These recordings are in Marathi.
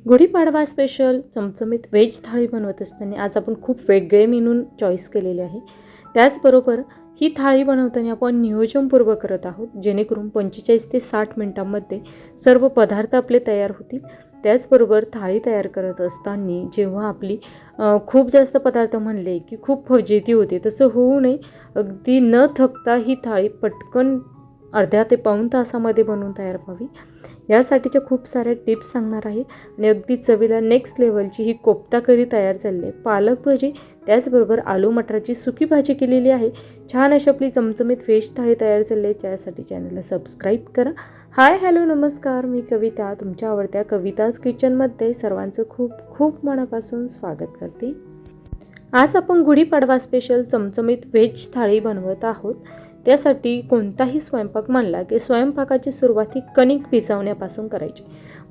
गुढीपाडवा स्पेशल चमचमीत व्हेज थाळी बनवत असताना आज आपण खूप वेगळे मेनू चॉईस केलेले आहे। त्याचबरोबर ही थाळी बनवताना आपण नियोजनपूर्वक करत आहोत, जेणेकरून 45 ते 60 मिनिटांमध्ये सर्व पदार्थ आपले तयार होतील। त्याचबरोबर थाळी तयार करत असताना जेव्हा आपली खूप जास्त पदार्थ म्हणले की खूप फजिती होते, तसं होऊ नये। अगदी न थकता ही थाळी पटकन अर्ध्या ते पाऊण तासामध्ये बनवून तयार व्हावी, यासाठीच्या खूप साऱ्या टिप्स सांगणार आहे। आणि अगदी चवीला नेक्स्ट लेवलची ही कोफ्ता करी तयार झाली आहे। पालक भाजी त्याचबरोबर आलू मटराची सुकी भाजी केलेली आहे। छान अशी आपली चमचमीत व्हेज थाळी तयार झाली आहे। त्यासाठी चॅनलला सबस्क्राईब करा। हाय हॅलो नमस्कार, मी कविता, तुमच्या आवडत्या कविताज किचनमध्ये सर्वांचं खूप खूप मनापासून स्वागत करते। आज आपण गुढीपाडवा स्पेशल चमचमीत व्हेज थाळी बनवत आहोत। त्यासाठी कोणताही स्वयंपाक मांडला की स्वयंपाकाची सुरुवात ही कणिक भिजवण्यापासून करायची,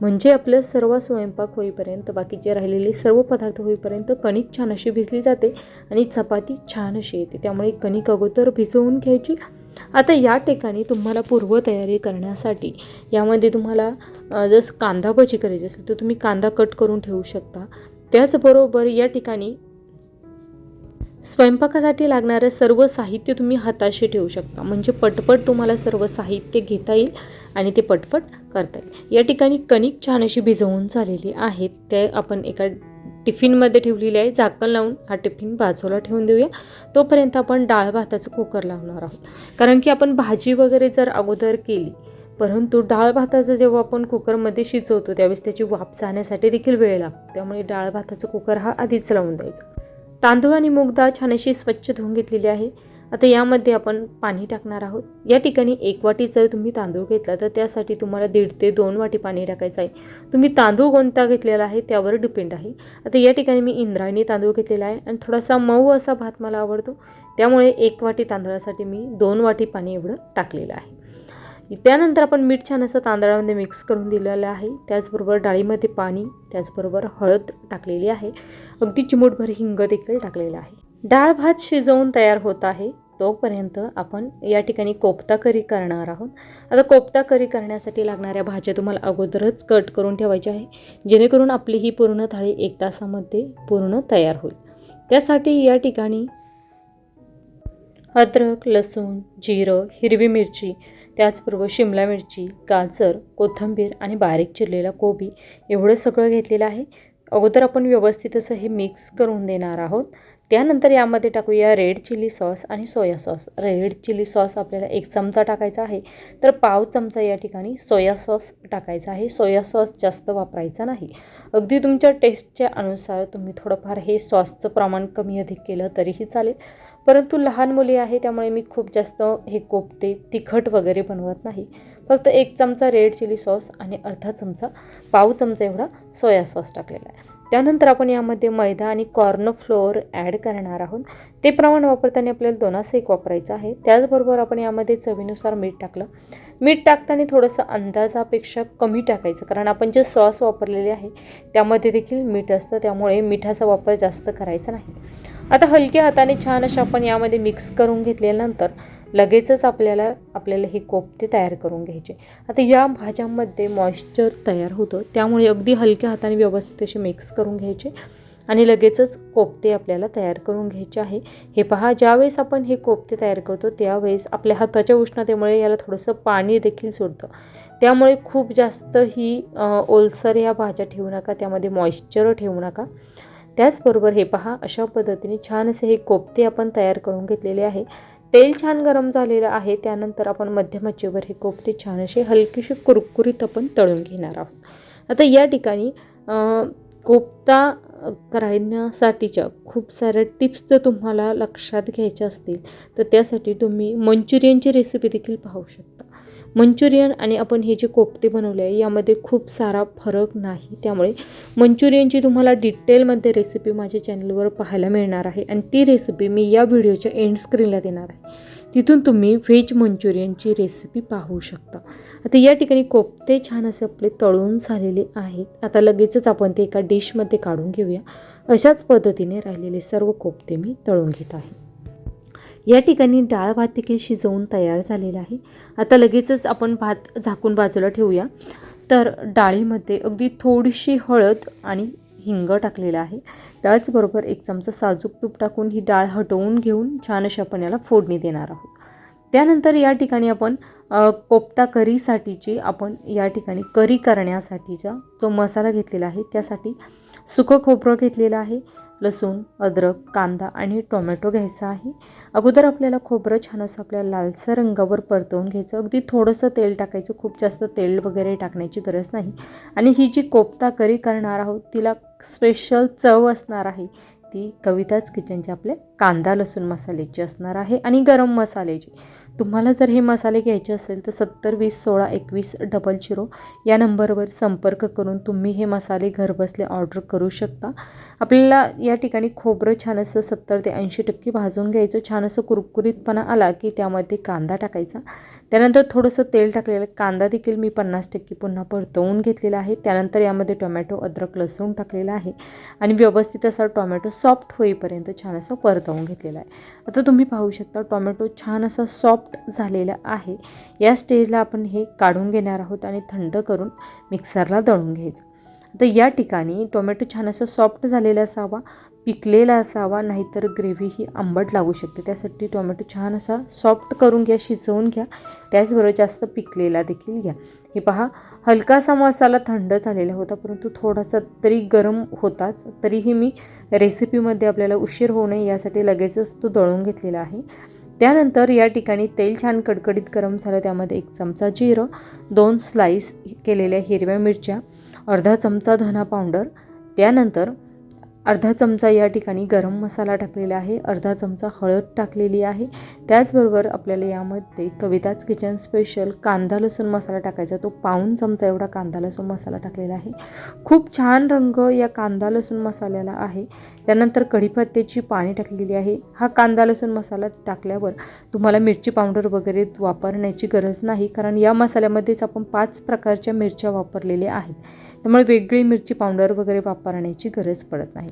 म्हणजे आपलं सर्व स्वयंपाक होईपर्यंत, बाकीचे राहिलेले सर्व पदार्थ होईपर्यंत कणिक छान अशी भिजली जाते आणि चपाती छान अशी येते। त्यामुळे कणिक अगोदर भिजवून घ्यायची। आता या ठिकाणी तुम्हाला पूर्वतयारी करण्यासाठी यामध्ये तुम्हाला जसं कांदा भजी करायची असेल तर तुम्ही कांदा कट करून ठेवू शकता। त्याचबरोबर या ठिकाणी स्वयंपाकासाठी लागणारे सर्व साहित्य तुम्ही हाताशी ठेवू शकता, म्हणजे पटपट तुम्हाला सर्व साहित्य घेता येईल आणि ते पटपट करता येईल। या ठिकाणी कणिक छान अशी भिजवून झालेली आहेत, ते आपण एका टिफिनमध्ये ठेवलेली आहे। झाकण लावून हा टिफिन बाजूला ठेवून देऊया। तोपर्यंत आपण डाळ भाताचं कुकर लावणार आहोत, कारण की आपण भाजी वगैरे जर अगोदर केली, परंतु डाळ भाताचं जेव्हा आपण कुकरमध्ये शिजवतो त्यावेळेस त्याची वाफ जाण्यासाठी देखील वेळ लागतो। त्यामुळे डाळ भाताचं कुकर हा आधीच लावून द्यायचा। तांदूळ आणि मूग डाळ छान अशी स्वच्छ धुवून घेतलेली आहे। आता यामध्ये आपण पाणी टाकणार आहोत। या ठिकाणी 1 वाटी जर तुम्ही तांदूळ घेतला तर त्यासाठी तुम्हाला 1.5 ते 2 वाटी पाणी टाकायचं आहे। तुम्ही तांदूळ कोणता घेतलेला आहे त्यावर डिपेंड आहे। आता या ठिकाणी मी इंद्रायणी तांदूळ घेतलेला आहे आणि थोडासा मऊ असा भात मला आवडतो, त्यामुळे 1 वाटी तांदळासाठी मी 2 वाटी पाणी एवढं टाकलेलं आहे। त्यानंतर आपण मीठ छान असं तांदळामध्ये मिक्स करून दिलेलं आहे। त्याचबरोबर डाळीमध्ये पाणी, त्याचबरोबर हळद टाकलेली आहे, अगदी चिमूटभर हिंग देखील टाकलेला आहे। डाळ भात शिजवून तयार होत आहे, तोपर्यंत आपण या ठिकाणी कोफ्ता करी करणार आहोत। आता कोफ्ता करी करण्यासाठी लागणाऱ्या भाज्या तुम्हाला अगोदरच कट करून ठेवायच्या आहे, जेणेकरून आपली ही पूर्ण थाळी 1 तासामध्ये पूर्ण तयार होईल। त्यासाठी या ठिकाणी अद्रक, लसूण, जिरं, हिरवी मिरची, त्याचबरोबर शिमला मिरची, गाजर, कोथिंबीर आणि बारीक चिरलेला कोबी एवढं सगळं घेतलेलं आहे। अगोदर आपण व्यवस्थित असं हे मिक्स करून देणार आहोत। त्यानंतर यामध्ये टाकूया रेड चिली सॉस आणि soya sauce. Red chilli sauce आपल्याला 1 चमचा टाकायचा आहे, तर पाव चमचा या ठिकाणी सोया सॉस टाकायचा आहे। सोया सॉस जास्त वापरायचा नाही, अगदी तुमच्या टेस्टच्या अनुसार तुम्ही थोडंफार हे सॉसचं प्रमाण कमी अधिक केलं तरीही चालेल, परंतु लहान मुली आहे त्यामुळे मी खूप जास्त हे कोफ्ते तिखट वगैरे बनवत नाही। फक्त 1 चमचा रेड चिली सॉस आणि अर्धा चमचा, पाव चमचा एवढा सोया सॉस टाकलेला आहे। त्यानंतर आपण यामध्ये मैदा आणि कॉर्न फ्लोअर ॲड करणार आहोत। ते प्रमाण वापरताना आपल्याला 2:1 वापरायचं आहे। त्याचबरोबर आपण यामध्ये चवीनुसार मीठ टाकलं। मीठ टाकताना थोडंसं अंदाजापेक्षा कमी टाकायचं, कारण आपण जे सॉस वापरलेले आहे त्यामध्ये देखील मीठ असतं, त्यामुळे मिठाचा वापर जास्त करायचा नाही। आता हलक्या हाताने छान अशा आपण यामध्ये मिक्स करून घेतल्यानंतर लगेचच आपल्याला हे कोफ्ते तयार करून घ्यायचे। आता या भाज्यांमध्ये मॉइश्चर तयार होतं, त्यामुळे अगदी हलक्या हाताने व्यवस्थित असे मिक्स करून घ्यायचे आणि लगेचच कोफ्ते आपल्याला तयार करून घ्यायचे आहे। हे पहा, ज्यावेळेस आपण हे कोफ्ते तयार करतो त्यावेळेस आपल्या हाताच्या उष्णतेमुळे याला थोडंसं पाणी देखील सुटतं, त्यामुळे खूप जास्त ही ओलसर या भाज्या ठेवू नका, त्यामध्ये मॉइश्चर ठेवू नका। त्याचबरोबर हे पहा, अशा पद्धतीने छान असे हे कोफ्ते आपण तयार करून घेतलेले आहे। तेल छान गरम झालेलं आहे, त्यानंतर आपण मध्यम आचेवर हे कोफ्ते छान असे हलकेसे कुरकुरीत आपण तळून घेणार आहोत। आता या ठिकाणी कोफ्ता करण्यासाठीच्या खूप साऱ्या टिप्स जर तुम्हाला लक्षात घ्यायच्या असतील तर त्यासाठी तुम्ही मंचुरियनची रेसिपी देखील पाहू शकता। मंचुरियन आणि आपण हे जे कोफ्ते बनवले आहे यामध्ये खूप सारा फरक नाही, त्यामुळे मंचुरियनची तुम्हाला डिटेलमध्ये रेसिपी माझ्या चॅनलवर पाहायला मिळणार आहे आणि ती रेसिपी मी या व्हिडिओच्या एंड स्क्रीनला देणार आहे, तिथून तुम्ही व्हेज मंचुरियनची रेसिपी पाहू शकता। आता या ठिकाणी कोफ्ते छान असे आपले तळून झालेले आहेत। आता लगेचच आपण ते एका डिशमध्ये काढून घेऊया। अशाच पद्धतीने राहिलेले सर्व कोफ्ते मी तळून घेत आहे। या ठिकाणी डाळ भात देखील शिजवून तयार झालेला आहे। आता लगेचच आपण भात झाकून बाजूला ठेवूया। तर डाळीमध्ये अगदी थोडीशी हळद आणि हिंग टाकलेला आहे. त्याचबरोबर 1 चमचा साजूक तूप टाकून ही डाळ हटवून घेऊन छान अशी आपण याला फोडणी देणार आहोत. त्यानंतर या ठिकाणी आपण कोफ्ता करीसाठीची आपण या ठिकाणी करी करण्यासाठीचा जो मसाला घेतलेला आहे त्यासाठी सुकं खोबरं घेतलेलं आहे, लसूण, अद्रक, कांदा आणि टोमॅटो घ्यायचा आहे. अगोदर आपल्याला खोबरं छान असं आपल्याला लालसर रंगावर परतवून घ्यायचं. अगदी थोडंसं तेल टाकायचं, खूप जास्त तेल वगैरे टाकण्याची गरज नाही. आणि ही जी कोफ्ता करी करणार आहोत तिला स्पेशल चव असणार आहे ती कविताच किचनच्या आपल्या कांदा लसूण मसाल्याची असणार आहे आणि गरम मसाल्याची. तुम्हाला जर हे मसाले घ्यायचे असेल तर 70 20 16 21 00 या नंबरवर संपर्क करून तुम्ही हे मसाले घरबसले ऑर्डर करू शकता. आपल्याला या ठिकाणी खोबरं छान असं 70 ते 80% भाजून घ्यायचं. छान असं कुरकुरीतपणा आला की त्यामध्ये कांदा टाकायचा. त्यानंतर थोडंसं तेल टाकलेलं कांदा देखील मी 50% पुन्हा परतवून घेतलेला आहे. त्यानंतर यामध्ये टोमॅटो, अद्रक, लसूण टाकलेला आहे आणि व्यवस्थित असा टोमॅटो सॉफ्ट होईपर्यंत छान असं परतवून घेतलेला आहे. आता तुम्ही पाहू शकता टोमॅटो छान असा सॉफ्ट झालेला आहे. या स्टेजला आपण हे काढून घेणार आहोत आणि थंड करून मिक्सरला दळून घ्यायचं. आता या ठिकाणी टोमॅटो छान असा सॉफ्ट झालेला असावा, पिकलेला असावा, नाहीतर ग्रेव्ही ही आंबट लागू शकते. त्यासाठी टोमॅटो छान असा सॉफ्ट करून घ्या, शिजवून घ्या. त्याचबरोबर जास्त पिकलेला देखील घ्या. हे पहा हलकासा मसाला थंड झालेला होता, परंतु थोडासा तरी गरम होताच. तरीही मी रेसिपीमध्ये आपल्याला उशीर होऊ नये यासाठी लगेचच तो दळून घेतलेला आहे. त्यानंतर या ठिकाणी तेल छान कडकडीत गरम झालं. त्यामध्ये 1 चमचा जिरं, 2 स्लाईस केलेल्या हिरव्या मिरच्या, अर्धा चमचा धना पावडर, त्यानंतर अर्धा चमचा या ठिकाणी गरम मसाला टाकलेला आहे, अर्धा चमचा हळद टाकलेली आहे. त्याचबरोबर आपल्याला यामध्ये कविताच किचन स्पेशल कांदा लसूण मसाला टाकायचा. तो पाऊण चमचा एवढा कांदा लसूण मसाला टाकलेला आहे. खूप छान रंग या कांदा लसूण मसाल्याला आहे. त्यानंतर कढीपत्त्याची पाने टाकलेली आहे. हा कांदा लसूण मसाला टाकल्यावर तुम्हाला मिरची पावडर वगैरे वापरण्याची गरज नाही, कारण या मसाल्यामध्येच आपण 5 प्रकारच्या मिरच्या वापरलेल्या आहेत. त्यामुळे वेगळी मिरची पावडर वगैरे वापरण्याची गरज पडत नाही.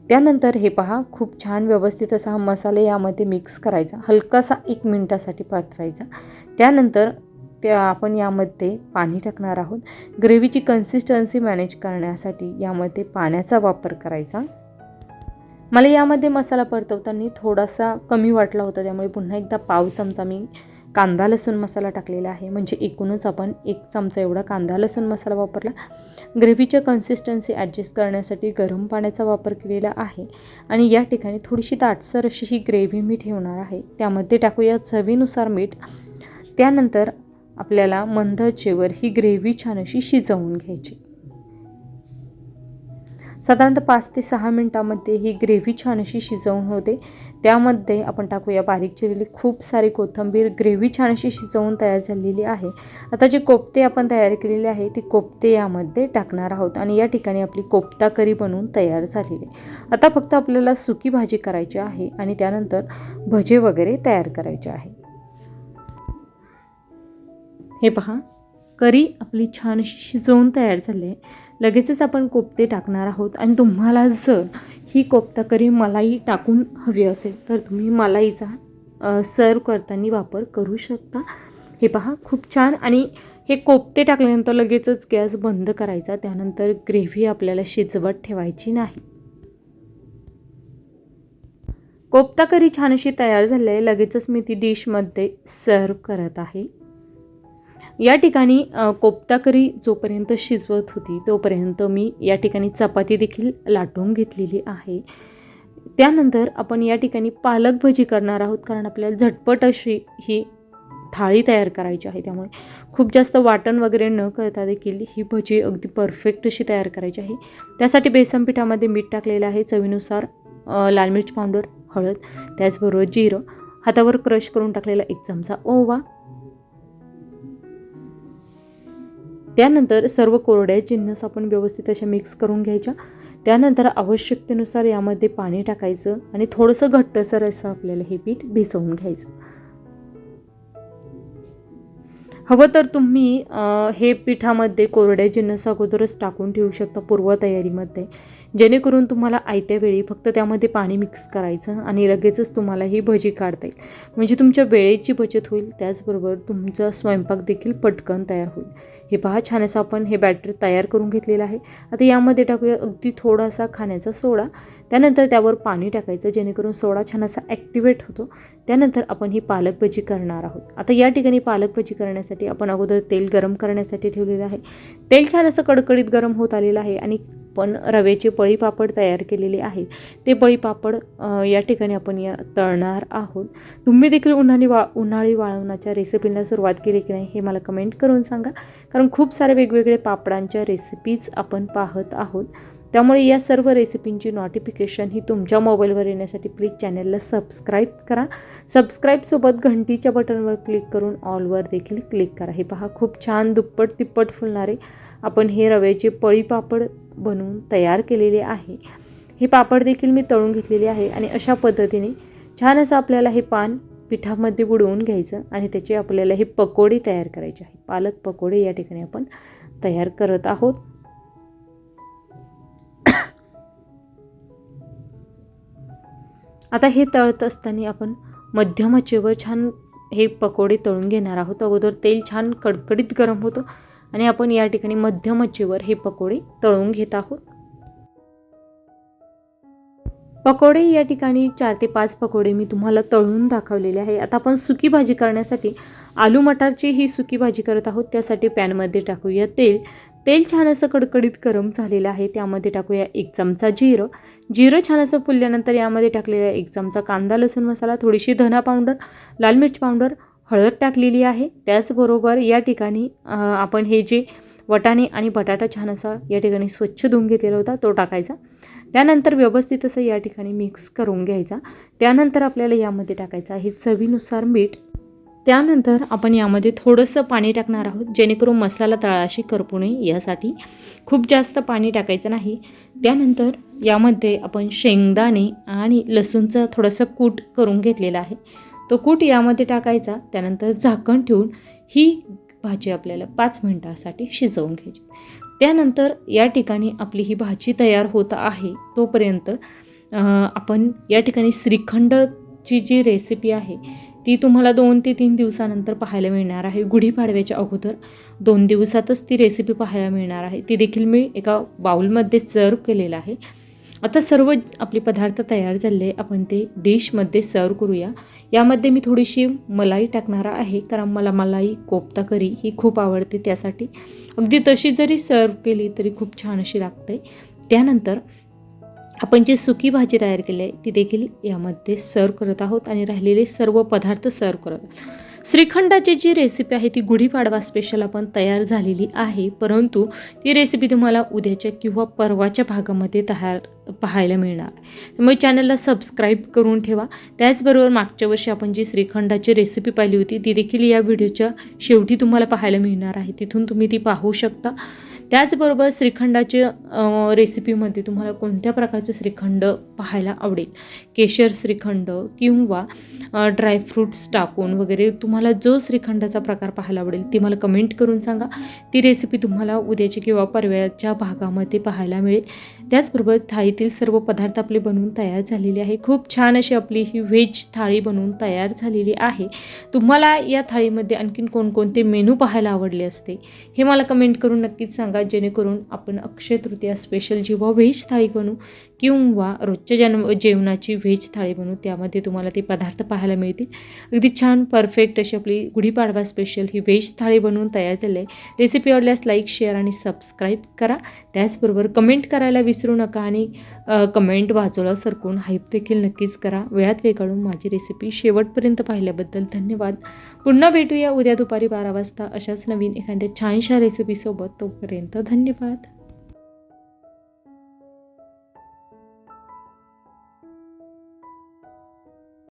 त्यानंतर हे पहा खूप छान व्यवस्थित असा हा मसाला यामध्ये मिक्स करायचा, हलकासा 1 मिनिटासाठी परतवायचा. त्यानंतर आपण यामध्ये पाणी टाकणार आहोत. ग्रेव्हीची कन्सिस्टन्सी मॅनेज करण्यासाठी यामध्ये पाण्याचा वापर करायचा. मला यामध्ये मसाला परतवताना थोडासा कमी वाटला होता, त्यामुळे पुन्हा एकदा पाव चमचा मी कांदा लसूण मसाला टाकलेला आहे. म्हणजे एकूणच आपण 1 चमचा एवढा कांदा लसूण मसाला वापरला. ग्रेव्हीच्या कन्सिस्टन्सी ॲडजस्ट करण्यासाठी गरम पाण्याचा वापर केलेला आहे आणि या ठिकाणी थोडीशी दाटसर अशी ही ग्रेव्ही मी ठेवणार आहे. त्यामध्ये टाकूया चवीनुसार मीठ. त्यानंतर आपल्याला मंद आचेवर ही ग्रेव्ही छान अशी शिजवून घ्यायची. साधारणतः 5 ते 6 मिनिटांमध्ये ही ग्रेव्ही छान अशी शिजवून होते. त्यामध्ये आपण टाकूया बारीक चिरलेली खूप सारी कोथिंबीर. ग्रेव्ही छान अशी शिजवून तयार झालेली आहे. आता जे कोफ्ते आपण तयार केलेले आहे ती कोफ्ते यामध्ये टाकणार आहोत आणि या ठिकाणी आपली कोफ्ता करी बनवून तयार झालेली आहे. आता फक्त आपल्याला सुकी भाजी करायची आहे आणि त्यानंतर भजे वगैरे तयार करायचे आहे. हे पहा करी आपली छान अशी शिजवून तयार झाली आहे. लगेचच आपण कोफ्ते टाकणार आहोत आणि जर ही कोफ्ता करी मलाई टाकून हवी असेल तर तुम्ही मलाईचा सर्व करताना वापर करू शकता. हे पहा खूप छान. आणि हे कोफ्ते टाकल्यानंतर लगेचच गॅस बंद करायचा. त्यानंतर ग्रेव्ही आपल्याला शिजवत ठेवायची नाही. कोफ्ता करी छान अशी तयार झाली आहे. लगेचच मी ती डिशमध्ये सर्व करत आहे. या ठिकाणी कोफ्ता करी जोपर्यंत शिजवत होती तोपर्यंत मी या ठिकाणी चपाती देखील लाटून घेतलेली आहे. त्यानंतर आपण या ठिकाणी पालक भजी करणार आहोत, कारण आपल्याला झटपट अशी ही थाळी तयार करायची आहे. त्यामुळे खूप जास्त वाटण वगैरे न करता देखील ही भजी अगदी परफेक्ट अशी तयार करायची आहे. त्यासाठी बेसन पिठामध्ये मीठ टाकलेलं आहे, चवीनुसार लाल मिरची पावडर, हळद, त्याचबरोबर जिरं, हातावर क्रश करून टाकलेला 1 चमचा ओवा. त्यानंतर सर्व कोरड्या जिन्नस आपण व्यवस्थित अशा मिक्स करून घ्यायच्या. त्यानंतर आवश्यकतेनुसार यामध्ये पाणी टाकायचं आणि थोडंसं घट्टसर असं आपल्याला हे पीठ भिजवून घ्यायचं. हवं तर तुम्ही हे पिठामध्ये कोरड्या जिन्नस अगोदरच टाकून ठेवू शकता पूर्वतयारीमध्ये. जेणेकरून तुम्हाला आयत्या वेळी फक्त त्यामध्ये पाणी मिक्स करायचं आणि लगेचच तुम्हाला ही भजी काढता येईल. म्हणजे तुमच्या वेळेची बचत होईल, त्याचबरोबर तुमचा स्वयंपाक देखील पटकन तयार होईल. हे पहा, छान असं आपण हे बॅटर तयार करून घेतलेलं आहे. आता यामध्ये टाकूया अगदी थोडासा खाण्याचा सोडा. त्यानंतर त्यावर पाणी टाकायचं जेणेकरून सोडा छान असा ॲक्टिवेट होतो. त्यानंतर आपण ही पालक भजी करणार आहोत. आता या ठिकाणी पालक भजी करण्यासाठी आपण अगोदर तेल गरम करण्यासाठी ठेवलेलं आहे. तेल छान असं कडकडीत गरम होत आलेलं आहे आणि पण रव्याचे पळी पापड तयार केलेले आहेत. ते पळी पापड या ठिकाणी आपण तळणार आहोत. तुम्ही देखील उन्हाळी वाळवणाच्या रेसिपीला सुरुवात केली की नाही हे मला कमेंट करून सांगा, कारण खूप सारे वेगवेगळे पापडांच्या रेसिपीज आपण पाहत आहोत. त्यामुळे या सर्व रेसिपींची नोटिफिकेशन ही तुमच्या मोबाईलवर येण्यासाठी प्लीज चॅनलला सबस्क्राईब करा. सबस्क्राईबसोबत घंटीच्या बटनवर क्लिक करून ऑलवर देखील क्लिक करा. हे पहा, खूप छान दुप्पट तिप्पट फुलणारे आपण हे रव्याचे पळी पापड बनवून तयार केलेले आहे. हे पापड देखील मी तळून घेतलेले आहे आणि अशा पद्धतीने छान असं आपल्याला हे पान पिठामध्ये बुडवून घ्यायचं आणि त्याचे आपल्याला हे पकोडे तयार करायचे आहे. पालक पकोडे या ठिकाणी आपण तयार करत आहोत. आता हे तळत असताना आपण मध्यम आचेवर छान हे पकोडे तळून घेणार आहोत. अगोदर तेल छान कडकडीत गरम होतं आणि आपण या ठिकाणी मध्यम आचेवर हे पकोडे तळून घेत आहोत. पकोडे या ठिकाणी 4 ते 5 पकोडे मी तुम्हाला तळून दाखवलेले आहे. आता आपण सुकी भाजी करण्यासाठी आलू मटारची ही सुकी भाजी करत आहोत. त्यासाठी पॅनमध्ये टाकूया तेल. तेल छान असं कडकडीत गरम झालेलं आहे. त्यामध्ये टाकूया 1 चमचा जिरं छान असं फुलल्यानंतर यामध्ये टाकलेला 1 चमचा कांदा लसूण मसाला, थोडीशी धना पावडर, लाल मिर्च पावडर, हळद टाकलेली आहे. त्याचबरोबर या ठिकाणी आपण हे जे वाटाणे आणि बटाटा छान असा या ठिकाणी स्वच्छ धुवून घेतलेला होता तो टाकायचा. त्यानंतर व्यवस्थित असं या ठिकाणी मिक्स करून घ्यायचा. त्यानंतर आपल्याला यामध्ये टाकायचं आहे चवीनुसार मीठ. त्यानंतर आपण यामध्ये थोडंसं पाणी टाकणार आहोत जेणेकरून मसाला तळाशी करपू नये यासाठी. खूप जास्त पाणी टाकायचं नाही. त्यानंतर यामध्ये आपण शेंगदाणे आणि लसूणचं थोडंसं कूट करून घेतलेला आहे, तो कूट यामध्ये टाकायचा. त्यानंतर झाकण ठेवून ही भाजी आपल्याला 5 मिनिटांसाठी शिजवून घ्यायची. त्यानंतर या ठिकाणी आपली ही भाजी तयार होत आहे तोपर्यंत आपण या ठिकाणी श्रीखंडची जी रेसिपी आहे ती तुम्हाला 2 ते 3 दिवसानंतर पाहायला मिळणार आहे. गुढीपाडव्याच्या अगोदर 2 दिवसातच ती रेसिपी पाहायला मिळणार आहे. ती देखील मी एका बाउलमध्ये सर्व केलेलं आहे. आता सर्व आपले पदार्थ तयार झाले, आपण ते डिशमध्ये सर्व करूया. यामध्ये मी थोडीशी मलाई टाकणार आहे, कारण मला मलाई कोफ्ता करी ही खूप आवडते. त्यासाठी अगदी तशी जरी सर्व केली तरी खूप छान अशी लागते. त्यानंतर आपण जी सुकी भाजी तयार केली आहे ती देखील यामध्ये सर्व करत आहोत आणि राहिलेले सर्व पदार्थ सर्व करत आहोत. श्रीखंडाची जी रेसिपी आहे ती गुढीपाडवा स्पेशल आपण तयार झालेली आहे, परंतु ती रेसिपी तुम्हाला उद्याच्या किंवा परवाच्या भागामध्ये पाहायला मिळणार. त्यामुळे चॅनलला सबस्क्राईब करून ठेवा. त्याचबरोबर मागच्या वर्षी आपण जी श्रीखंडाची रेसिपी पाहिली होती ती देखील या व्हिडिओच्या शेवटी तुम्हाला पाहायला मिळणार आहे, तिथून तुम्ही ती पाहू शकता. त्याचबरोबर श्रीखंडाच्या रेसिपीमध्ये तुम्हाला कोणत्या प्रकारचं श्रीखंड पाहायला आवडेल, केशर श्रीखंड किंवा ड्रायफ्रूट्स टाकून वगैरे तुम्हाला जो श्रीखंडाचा प्रकार पाहायला आवडेल ती मला कमेंट करून सांगा. ती रेसिपी तुम्हाला उद्याची किंवा परवाच्या भागामध्ये पाहायला मिळेल. त्याचबरोबर थाळीतील सर्व पदार्थ आपले बनवून तयार झालेले आहे. खूप छान अशी आपली ही व्हेज थाळी बनवून तयार झालेली आहे. तुम्हाला या थाळीमध्ये आणखीन कोणकोणते मेनू पाहायला आवडले असते हे मला कमेंट करून नक्कीच सांगा, जेणेकरून आपण अक्षय तृतीया स्पेशल जेव्हा व्हेज थाळी बनवू किंवा रोजच्या जेवणाची व्हेज थाळी बनवू त्यामध्ये तुम्हाला ते पदार्थ पाहायला मिळतील. अगदी छान परफेक्ट अशी आपली गुढीपाडवा स्पेशल ही व्हेज थाळी बनवून तयार झाली आहे. रेसिपी आवडल्यास लाईक, शेअर आणि सबस्क्राईब करा. त्याचबरोबर कमेंट करायला विसरू नका आणि कमेंट बाजूला सरकून हाईप देखील नक्कीच करा. वेळात वेळ काढून माझी रेसिपी शेवटपर्यंत पाहिल्याबद्दल धन्यवाद. पुन्हा भेटूया उद्या दुपारी 12 वाजता अशाच नवीन एखाद्या छानशा रेसिपीसोबत. तोपर्यंत धन्यवाद.